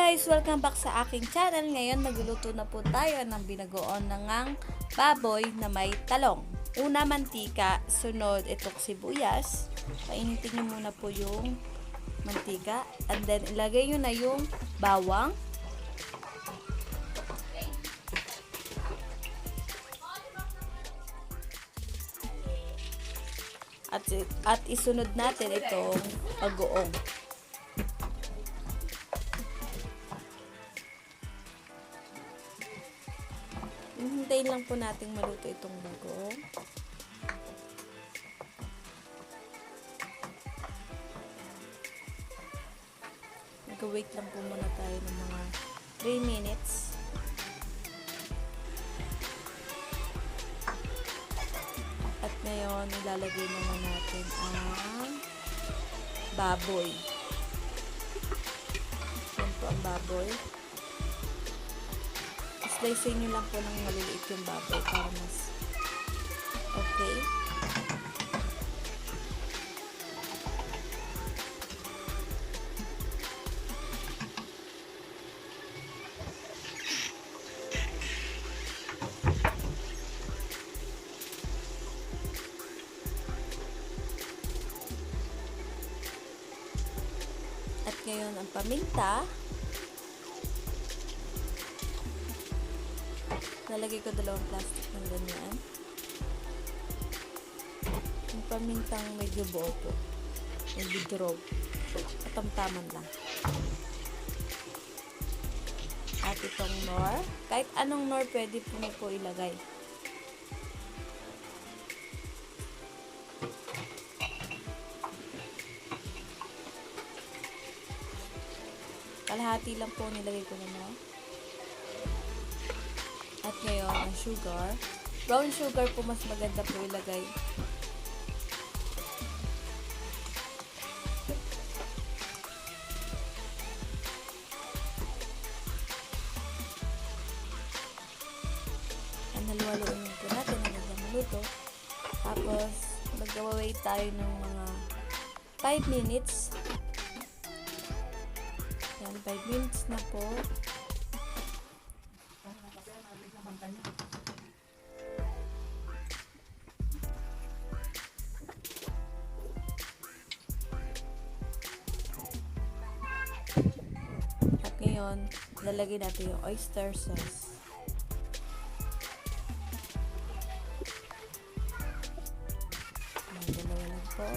Guys, welcome back sa aking channel. Ngayon magluluto na po tayo ng binagoongang baboy na may talong. Una, mantika. Sunod, itong sibuyas. Painitin nyo muna po yung mantika. And then, ilagay nyo na yung bawang. At isunod natin itong bagoong. Hintayin lang po nating maluto itong bagoong. Mag-wait lang po muna tayo ng mga 3 minutes. At ngayon, ilalagay naman natin ang baboy. Yan po ang baboy. Slicein nyo lang po ng maliliit yung baboy para mas okay. At ngayon ang paminta. Lalagay ko 2 plastic ng ganyan. Yung pamintang medyo buo po. Medyo drop. Katamtaman lang. At itong nor. Kahit anong nor pwede po ilagay. Kalahati lang po nilagay ko na nor. At ngayon, ang sugar. Brown sugar po mas maganda po ilagay. And haluhaluin po natin hanggang maluto. Tapos, mag-wait tayo ng mga 5 minutes. Yan, 5 minutes na po. At ngayon, lalagay natin yung oyster sauce. Dalawa lang po.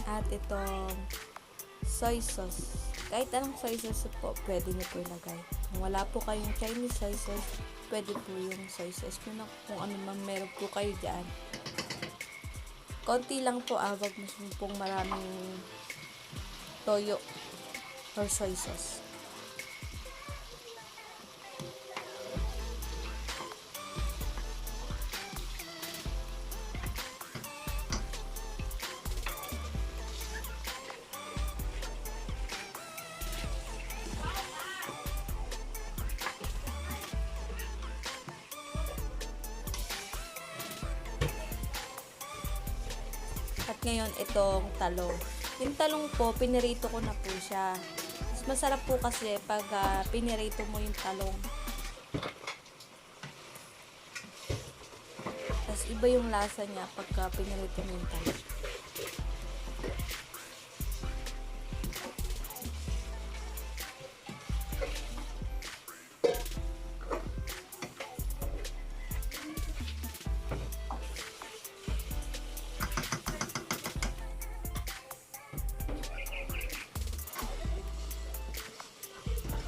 At itong soy sauce. Kahit anong soy sauce po, pwede nyo po ilagay. Kung wala po kayong Chinese soy sauce, pwede po yung soy sauce. Kung ano man meron po kayo dyan. Konti lang po, wag mo pong maraming toyo or soy sauce. At ngayon, itong talong. Yung talong po, pinirito ko na po siya. Mas masarap po kasi pag pinirito mo yung talong. Tapos iba yung lasa niya pag pinirito mo yung talong.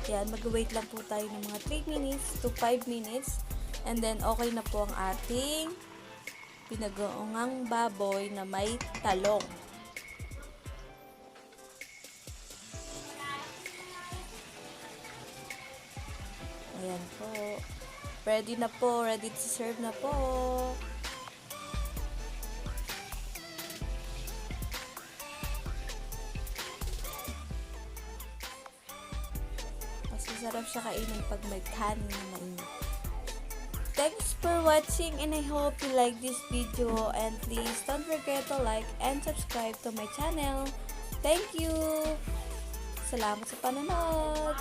Yan, mag-wait lang po tayo ng mga 3 minutes to 5 minutes. And then, okay na po ang ating binagoongang baboy na may talong. Ayan po. Ready na po. Ready to serve na po. Masarap siya kainin pag may kanin na mainit. Thanks for watching and I hope you like this video, and please don't forget to like and subscribe to my channel. Thank you! Salamat sa panonood!